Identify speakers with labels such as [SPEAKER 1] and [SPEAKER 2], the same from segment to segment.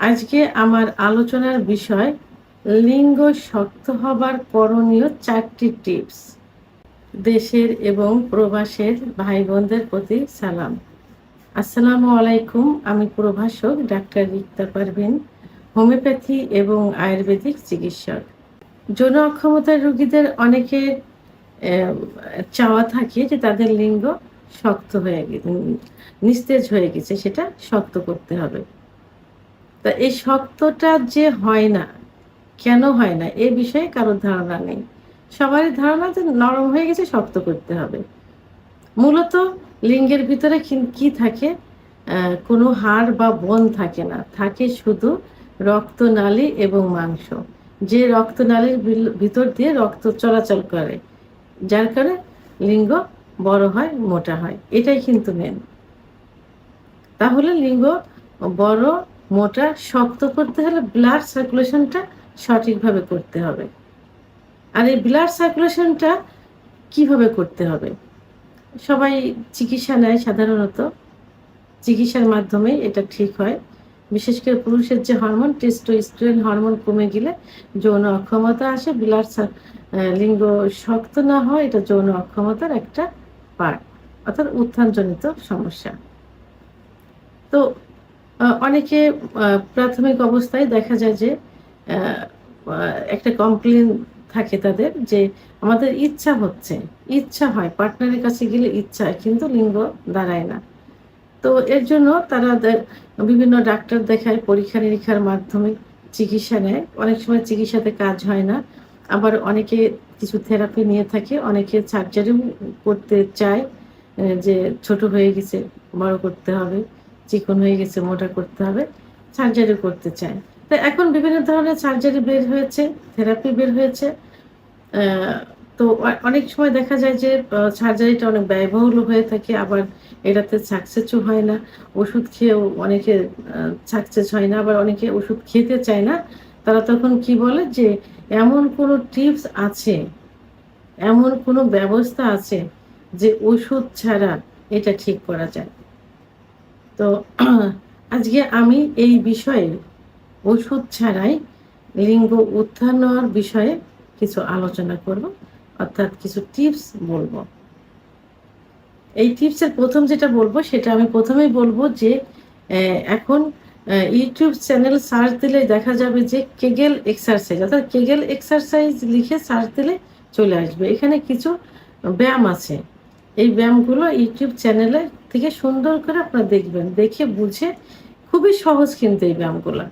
[SPEAKER 1] আজকে আমার আলোচনার বিষয় লিঙ্গ শক্ত হবার করণীয় 4টি টিপস। দেশের এবং প্রবাসের ভাই বোনদের প্রতি সালাম। আসসালামু আলাইকুম। আমি প্রভাষক ডাক্তার রিক্তা পারভিন, হোমিওপ্যাথি এবং আয়ুর্বেদিক চিকিৎসক। যৌন অক্ষমতার রোগীদের অনেকের চাওয়া থাকে যে তাদের লিঙ্গ শক্ত হয়ে নিস্তেজ হয়ে গেছে, সেটা শক্ত করতে হবে। তা এই শক্তটা যে হয় না, কেন হয় না এ বিষয়ে কারোর ধারণা নেই। সবারই ধারণা যে নরম হয়ে গেছে, শক্ত করতে হবে। মূলত লিঙ্গের ভিতরে কি থাকে? কোনো হাড় বা বোন থাকে না, থাকে শুধু রক্তনালী এবং মাংস। যে রক্তনালীর ভিতর দিয়ে রক্ত চলাচল করে, যার কারণে লিঙ্গ বড় হয়, মোটা হয়। এটাই কিন্তু মেন। তাহলে লিঙ্গ বড়, মোটা, শক্ত করতে হলে ব্লাড সার্কুলেশনটা সঠিকভাবে করতে হবে। আর এই ব্লাড সার্কুলেশনটা কিভাবে করতে হবে? সবাই চিকিৎসা নেয় সাধারণত। চিকিৎসার মাধ্যমেই এটা ঠিক হয়। বিশেষ করে পুরুষের যে হরমোন টেস্টোস্টেরন হরমোন কমে গেলে যৌন অক্ষমতা আসে। লিঙ্গ শক্ত না হয়, এটা যৌন অক্ষমতার একটা পার্ট, অর্থাৎ উত্থানজনিত সমস্যা। তো অনেকে প্রাথমিক অবস্থায় দেখা যায় যে একটা কমপ্লেন থাকে তাদের যে আমাদের ইচ্ছা হয়, পার্টনারের কাছে গেলে ইচ্ছা হয়, কিন্তু লিঙ্গ দাঁড়ায় না। তো এর জন্য তারা বিভিন্ন ডাক্তার দেখায়, পরীক্ষা নিরীক্ষার মাধ্যমে চিকিৎসা নেয়। অনেক সময় চিকিৎসাতে কাজ হয় না। আবার অনেকে কিছু থেরাপি নিয়ে থাকে, অনেকে সার্জারিও করতে চায়, যে ছোট হয়ে গেছে বড় করতে হবে, চিকন হয়ে গেছে মোটা করতে হবে, সার্জারি করতে চায়। তো এখন বিভিন্ন ধরনের সার্জারি বের হয়েছে, থেরাপি বের হয়েছে। তো অনেক সময় দেখা যায় যে সার্জারিটা অনেক ব্যয়বহুল হয়ে থাকে, আবার এটাতে সাকসেসও হয় না। ওষুধ খেয়েও অনেকে সাকসেস হয় না, আবার অনেকে ওষুধ খেতে চায় না। তারা তখন কি বলে যে এমন কোনো টিপস আছে, এমন কোনো ব্যবস্থা আছে যে ওষুধ ছাড়া এটা ঠিক করা যায়। তো আজকে আমি এই বিষয়ে ওষুধ ছাড়াই লিঙ্গ উত্থান হওয়ার বিষয়ে কিছু আলোচনা করব, অর্থাৎ কিছু টিপস বলবো। এই টিপসের প্রথম যেটা বলবো, সেটা আমি প্রথমেই বলবো যে এখন ইউটিউব চ্যানেল সার্চ দিলে দেখা যাবে যে কেগেল এক্সারসাইজ, অর্থাৎ কেগেল এক্সারসাইজ লিখে সার্চ দিলে চলে আসবে। এখানে কিছু ব্যায়াম আছে। এই ব্যায়ামগুলো ইউটিউব চ্যানেলে থেকে সুন্দর করে আপনারা দেখবেন, দেখে বুঝে। খুবই সহজ কিন্তু এই ব্যায়ামগুলো,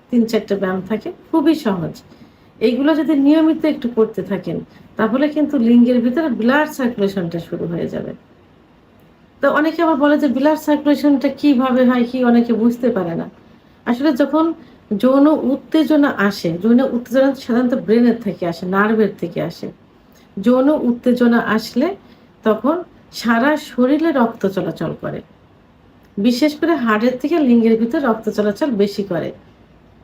[SPEAKER 1] 3-4টা ব্যায়াম থাকে, খুবই সহজ। এইগুলো যদি নিয়মিত একটু করতে থাকেন, তাহলে কিন্তু লিঙ্গের ভিতরে ব্লাড সার্কুলেশনটা শুরু হয়ে যাবে। তো অনেকে আবার বলে যে ব্লাড সার্কুলেশনটা কিভাবে হয়, কি অনেকে বুঝতে পারে না। আসলে যখন যৌন উত্তেজনা আসে, যৌন উত্তেজনা সাধারণত ব্রেনের থেকে আসে, নার্ভের থেকে আসে। যৌন উত্তেজনা আসলে তখন সারা শরীরে রক্ত চলাচল করে, বিশেষ করে হাড়ের থেকে লিঙ্গের ভিতর রক্ত চলাচল বেশি করে।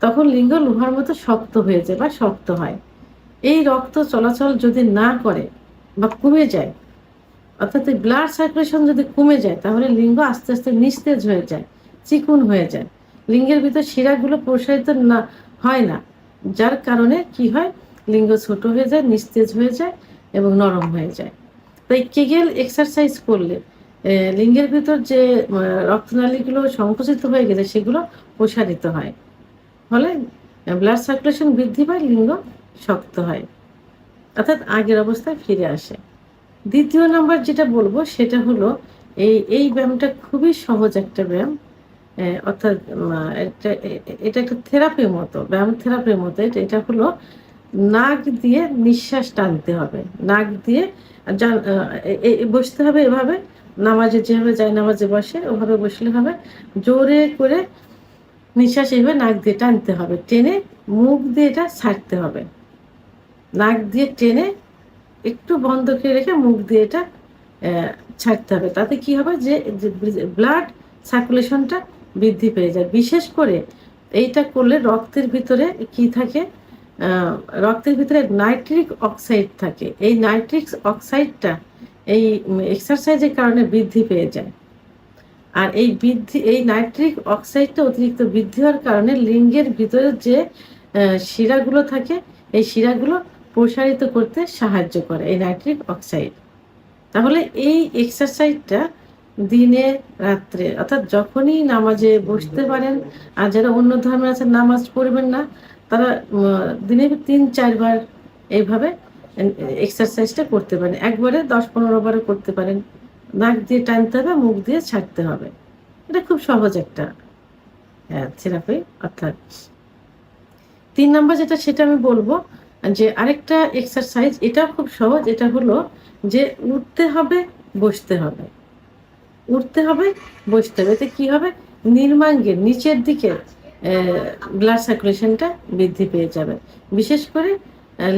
[SPEAKER 1] তখন লিঙ্গ লোহার মতো শক্ত হয়ে যায় বা শক্ত হয়। এই রক্ত চলাচল যদি না করে বা কমে যায়, অর্থাৎ এই ব্লাড সার্কুলেশন যদি কমে যায়, তাহলে লিঙ্গ আস্তে আস্তে নিস্তেজ হয়ে যায়, চিকুন হয়ে যায়। লিঙ্গের ভিতর শিরাগুলো প্রসারিত না হয় না, যার কারণে কি হয়, লিঙ্গ ছোট হয়ে যায়, নিস্তেজ হয়ে যায় এবং নরম হয়ে যায়। তাই কেগেল এক্সারসাইজ করলে লিঙ্গের ভিতর যে রক্তনালীগুলো সংকুচিত হয়ে গেছে, সেগুলো প্রসারিত হয়, ফলে ব্লাড সার্কুলেশন বৃদ্ধি পায়, লিঙ্গ শক্ত হয়, অর্থাৎ আগের অবস্থায় ফিরে আসে। দ্বিতীয় নাম্বার যেটা বলবো, সেটা হলো এই ব্যায়ামটা খুবই সহজ একটা ব্যায়াম। অর্থাৎ এটা একটা থেরাপির মতো, ব্যায়াম থেরাপির মতো। এটা হলো নাক দিয়ে নিঃশ্বাস টানতে হবে। নাক দিয়ে বসতে হবে এভাবে, নামাজে যেভাবে যায় নামাজে বসে ওভাবে বসলে হবে। জোরে করে নিঃশ্বাস এইভাবে নাক দিয়ে টানতে হবে, টেনে মুখ দিয়ে এটা ছাড়তে হবে। নাক দিয়ে টেনে একটু বন্ধ করে রেখে মুখ দিয়ে এটা ছাড়তে হবে। তাতে কি হবে যে ব্লাড সার্কুলেশনটা বৃদ্ধি পেয়ে যায়। বিশেষ করে এইটা করলে রক্তের ভিতরে কি থাকে, রক্তের ভিতরে নাইট্রিক অক্সাইড থাকে। এই নাইট্রিক অক্সাইডটা এই এক্সারসাইজের কারণে বৃদ্ধি পেয়ে যায়। আর এই নাইট্রিক অক্সাইডটা অতিরিক্ত বৃদ্ধি হওয়ার কারণে লিঙ্গের ভিতরে যে শিরাগুলো থাকে এই শিরাগুলো প্রসারিত করতে সাহায্য করে এই নাইট্রিক অক্সাইড। তাহলে এই এক্সারসাইজটা দিনে রাত্রে অর্থাৎ যখনই নামাজে বসতে পারেন, আর যারা অন্য ধর্মের আছে নামাজ পড়বেন না তারা দিনে 3-4 বার এইভাবে এক্সারসাইজটা করতে পারেন। একবারে 10-15 বারও করতে পারেন। নাক দিয়ে টানতে হবে, মুখ দিয়ে ছাড়তে হবে। এটা খুব সহজ একটা থেরাপি। অর্থাৎ 3 নম্বর যেটা সেটা আমি বলবো যে আরেকটা এক্সারসাইজ, এটা খুব সহজ। এটা হলো যে উঠতে হবে, বসতে হবে, উঠতে হবে, বসতে হবে। এতে কি হবে, নির্মাঙ্গের নিচের দিকে ব্লাড সার্কুলেশনটা বৃদ্ধি পেয়ে যাবে। বিশেষ করে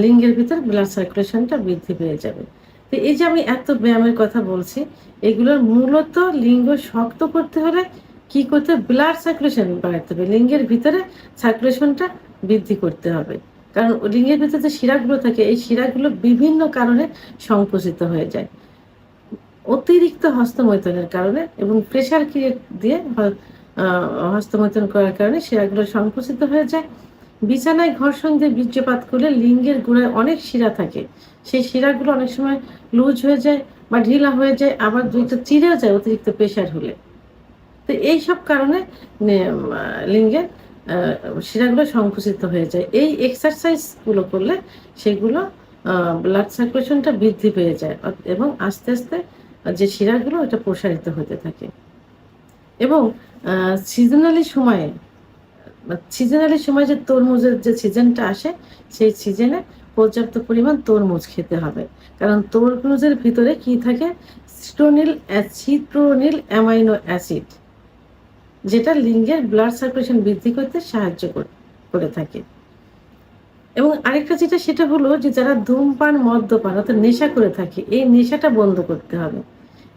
[SPEAKER 1] লিঙ্গের ভিতর ব্লাড সার্কুলেশনটা বৃদ্ধি পেয়ে যাবে। তো এই যে আমি এত ব্যায়ামের কথা বলছি, এগুলোর মূলত লিঙ্গ শক্ত করতে হলে কি করতে, ব্লাড সার্কুলেশন বাড়াতে হবে, লিঙ্গের ভিতরে সার্কুলেশনটা বৃদ্ধি করতে হবে। কারণ লিঙ্গের ভিতরে যে শিরাগুলো থাকে এই শিরাগুলো বিভিন্ন কারণে সংকুচিত হয়ে যায়। অতিরিক্ত হস্তমৈথুনের কারণে এবং প্রেশার ক্রিয়েট দিয়ে হস্তমৈথুন করার কারণে শিরাগুলো সংকুচিত হয়ে যায়। বিছানায় ঘর্ষণ দিয়ে বীর্যপাত করলে লিঙ্গের গোড়ায় অনেক শিরা থাকে, সেই শিরাগুলো অনেক সময় লুজ হয়ে যায় বা ঢিলা হয়ে যায়, আবার দুইটা চিরেও যায় অতিরিক্ত প্রেশার হলে। তো এইসব কারণে লিঙ্গের শিরাগুলো সংকুচিত হয়ে যায়। এই এক্সারসাইজগুলো করলে সেগুলো ব্লাড সার্কুলেশনটা বৃদ্ধি পেয়ে যায় এবং আস্তে আস্তে যে শিরাগুলো এটা প্রসারিত হতে থাকে। এবং সিজনালি সময়ে যে তরমুজের যে সিজনটা আসে সেই সিজনে পর্যাপ্ত পরিমাণ তরমুজ খেতে হবে। কারণ তরমুজের ভিতরে কি থাকে, সিট্রোনিল অ্যামাইনো অ্যাসিড, যেটা লিঙ্গের ব্লাড সার্কুলেশন বৃদ্ধি করতে সাহায্য করে থাকে। এবং আরেকটা যেটা সেটা হলো যে যারা ধূমপান মদ্যপান অর্থাৎ নেশা করে থাকে, এই নেশাটা বন্ধ করতে হবে।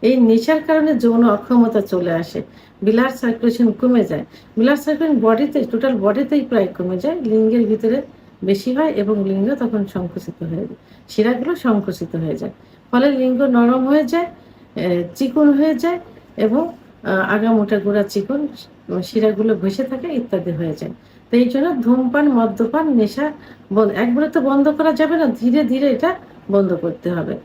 [SPEAKER 1] এই নেশার কারণে যৌন অক্ষমতা চলে আসে, ব্লাড সার্কুলেশন কমে যায়, ব্লাড সার্কুলেশন বডিতে টোটাল বডিতেই প্রায় কমে যায়, লিঙ্গের ভিতরে বেশি হয় এবং লিঙ্গ তখন সংকুচিত হয়ে যায়, শিরাগুলো সংকুচিত হয়ে যায়, ফলে লিঙ্গ নরম হয়ে যায়, চিকন হয়ে যায় এবং আগামোটা গোড়া চিকন, শিরাগুলো ভেসে থাকে ইত্যাদি হয়ে যায়। তো এই জন্য ধূমপান মদ্যপান নেশা একবারে তো বন্ধ করা যাবে না, ধীরে ধীরে এটা বন্ধ করতে হবে।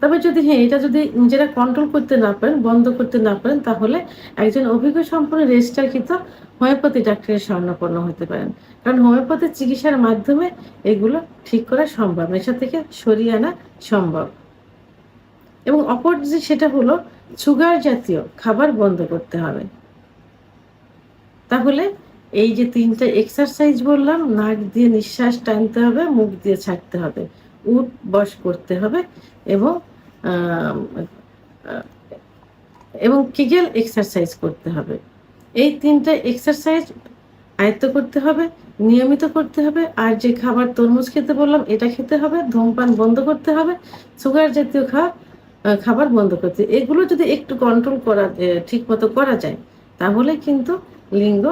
[SPEAKER 1] তবে যদি এটা যদি নিজেরা কন্ট্রোল করতে না পারেন, বন্ধ করতে না পারেন, তাহলে একজন অভিজ্ঞ সম্পন্ন রেজিস্ট্রারকৃত হোমিওপ্যাথি ডাক্তারের শরণাপন্ন হতে পারেন। কারণ হোমিওপ্যাথি চিকিৎসার মাধ্যমে এগুলো ঠিক করা সম্ভব, নেশা থেকে সরিয়ে আনা সম্ভব। এবং অপর যে সেটা হলো সুগার জাতীয় খাবার বন্ধ করতে হবে। তাহলে এই যে 3টা এক্সারসাইজ বললাম, নাক দিয়ে নিঃশ্বাস টানতে হবে, মুখ দিয়ে ছাড়তে হবে, উঠ বস করতে হবে এবং কিগেল এক্সারসাইজ করতে হবে। এই 3টা এক্সারসাইজ আয়ত্ত করতে হবে, নিয়মিত করতে হবে। আর যে খাবার তরমুজ খেতে বললাম এটা খেতে হবে, ধূমপান বন্ধ করতে হবে, সুগার জাতীয় খাবার বন্ধ করতে। এগুলো যদি একটু কন্ট্রোল করা ঠিক মতো করা যায় তাহলে কিন্তু লিঙ্গ